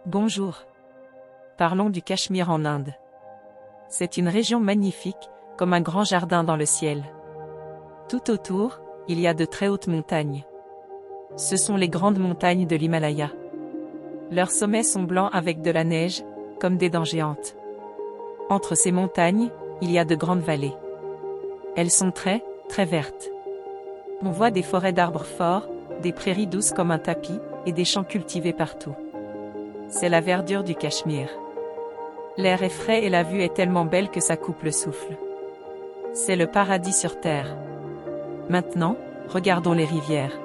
Bonjour. Parlons du Cachemire en Inde. C'est une région magnifique, comme un grand jardin dans le ciel. Tout autour, il y a de très hautes montagnes. Ce sont les grandes montagnes de l'Himalaya. Leurs sommets sont blancs avec de la neige, comme des dents géantes. Entre ces montagnes, il y a de grandes vallées. Elles sont très vertes. On voit des forêts d'arbres forts, des prairies douces comme un tapis, et des champs cultivés partout. C'est la verdure du Cachemire. L'air est frais et la vue est tellement belle que ça coupe le souffle. C'est le paradis sur terre. Maintenant, regardons les rivières.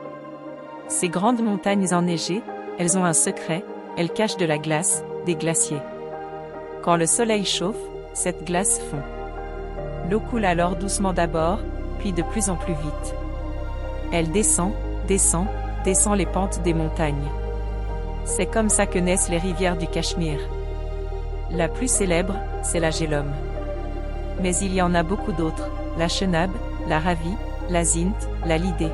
Ces grandes montagnes enneigées, elles ont un secret, elles cachent de la glace, des glaciers. Quand le soleil chauffe, cette glace fond. L'eau coule alors doucement d'abord, puis de plus en plus vite. Elle descend les pentes des montagnes. C'est comme ça que naissent les rivières du Cachemire. La plus célèbre, c'est la Jhelum. Mais il y en a beaucoup d'autres, la Chenab, la Ravi, la Sindh, la Lidé.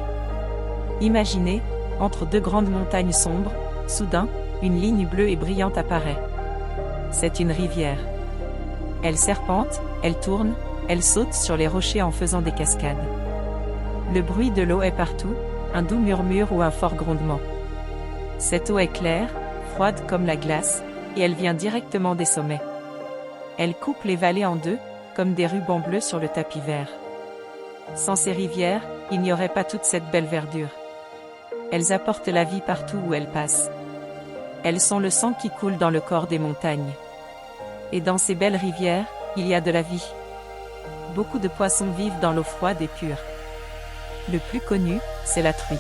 Imaginez, entre deux grandes montagnes sombres, soudain, une ligne bleue et brillante apparaît. C'est une rivière. Elle serpente, elle tourne, elle saute sur les rochers en faisant des cascades. Le bruit de l'eau est partout, un doux murmure ou un fort grondement. Cette eau est claire, froide comme la glace, et elle vient directement des sommets. Elle coupe les vallées en deux, comme des rubans bleus sur le tapis vert. Sans ces rivières, il n'y aurait pas toute cette belle verdure. Elles apportent la vie partout où elles passent. Elles sont le sang qui coule dans le corps des montagnes. Et dans ces belles rivières, il y a de la vie. Beaucoup de poissons vivent dans l'eau froide et pure. Le plus connu, c'est la truite.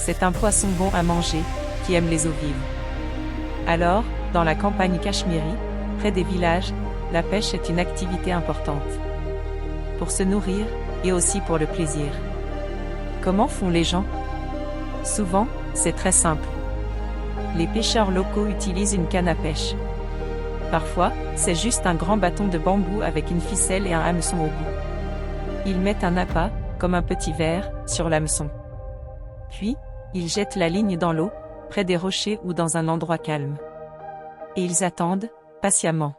C'est un poisson bon à manger, qui aime les eaux vives. Alors, dans la campagne cachemiri, près des villages, la pêche est une activité importante. Pour se nourrir, et aussi pour le plaisir. Comment font les gens? Souvent, c'est très simple. Les pêcheurs locaux utilisent une canne à pêche. Parfois, c'est juste un grand bâton de bambou avec une ficelle et un hameçon au bout. Ils mettent un appât, comme un petit verre, sur l'hameçon. Puis, ils jettent la ligne dans l'eau, près des rochers ou dans un endroit calme. Et ils attendent, patiemment.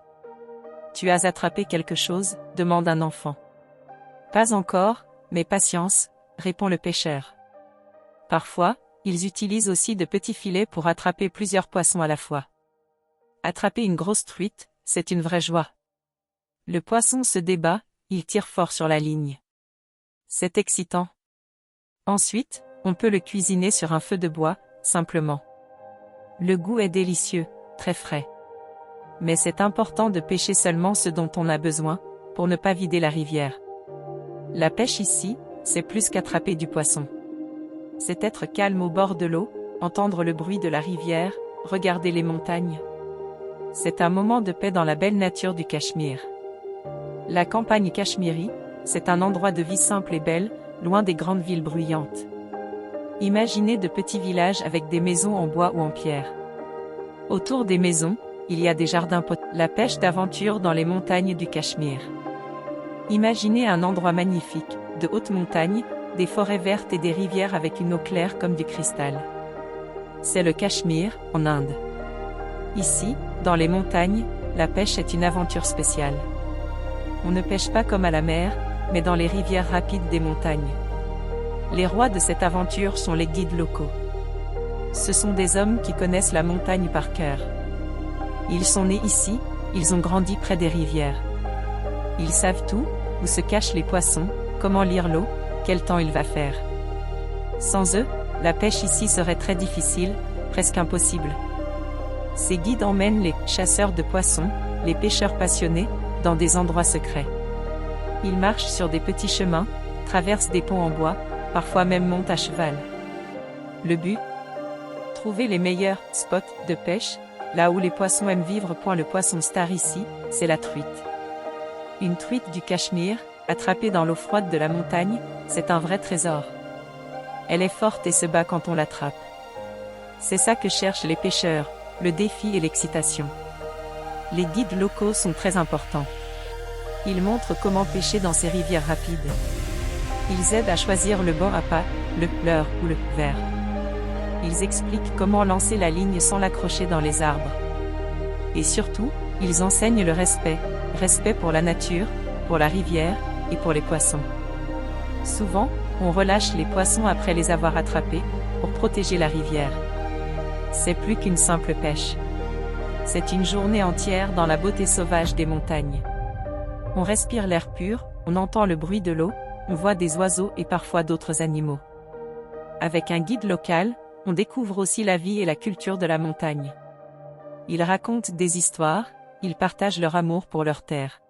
Tu as attrapé quelque chose? Demande un enfant. Pas encore, mais patience, répond le pêcheur. Parfois, ils utilisent aussi de petits filets pour attraper plusieurs poissons à la fois. Attraper une grosse truite, c'est une vraie joie. Le poisson se débat, il tire fort sur la ligne. C'est excitant. Ensuite, on peut le cuisiner sur un feu de bois, simplement. Le goût est délicieux, très frais. Mais c'est important de pêcher seulement ce dont on a besoin, pour ne pas vider la rivière. La pêche ici, c'est plus qu'attraper du poisson. C'est être calme au bord de l'eau, entendre le bruit de la rivière, regarder les montagnes. C'est un moment de paix dans la belle nature du Cachemire. La campagne cachemiri, c'est un endroit de vie simple et belle, loin des grandes villes bruyantes. Imaginez de petits villages avec des maisons en bois ou en pierre. Autour des maisons, il y a des jardins potagers. La pêche d'aventure dans les montagnes du Cachemire. Imaginez un endroit magnifique, de hautes montagnes, des forêts vertes et des rivières avec une eau claire comme du cristal. C'est le Cachemire, en Inde. Ici, dans les montagnes, la pêche est une aventure spéciale. On ne pêche pas comme à la mer, mais dans les rivières rapides des montagnes. Les rois de cette aventure sont les guides locaux. Ce sont des hommes qui connaissent la montagne par cœur. Ils sont nés ici, ils ont grandi près des rivières. Ils savent tout, où se cachent les poissons, comment lire l'eau, quel temps il va faire. Sans eux, la pêche ici serait très difficile, presque impossible. Ces guides emmènent les chasseurs de poissons, les pêcheurs passionnés, dans des endroits secrets. Ils marchent sur des petits chemins, traversent des ponts en bois, parfois même montent à cheval. Le but? Trouver les meilleurs spots de pêche, là où les poissons aiment vivre. Le poisson star ici, c'est la truite. Une truite du Cachemire, attrapée dans l'eau froide de la montagne, c'est un vrai trésor. Elle est forte et se bat quand on l'attrape. C'est ça que cherchent les pêcheurs, le défi et l'excitation. Les guides locaux sont très importants. Ils montrent comment pêcher dans ces rivières rapides. Ils aident à choisir le bon appât, le leurre ou le verre. Ils expliquent comment lancer la ligne sans l'accrocher dans les arbres. Et surtout, ils enseignent le respect, respect pour la nature, pour la rivière, et pour les poissons. Souvent, on relâche les poissons après les avoir attrapés, pour protéger la rivière. C'est plus qu'une simple pêche. C'est une journée entière dans la beauté sauvage des montagnes. On respire l'air pur, on entend le bruit de l'eau, on voit des oiseaux et parfois d'autres animaux. Avec un guide local, on découvre aussi la vie et la culture de la montagne. Ils racontent des histoires, ils partagent leur amour pour leur terre.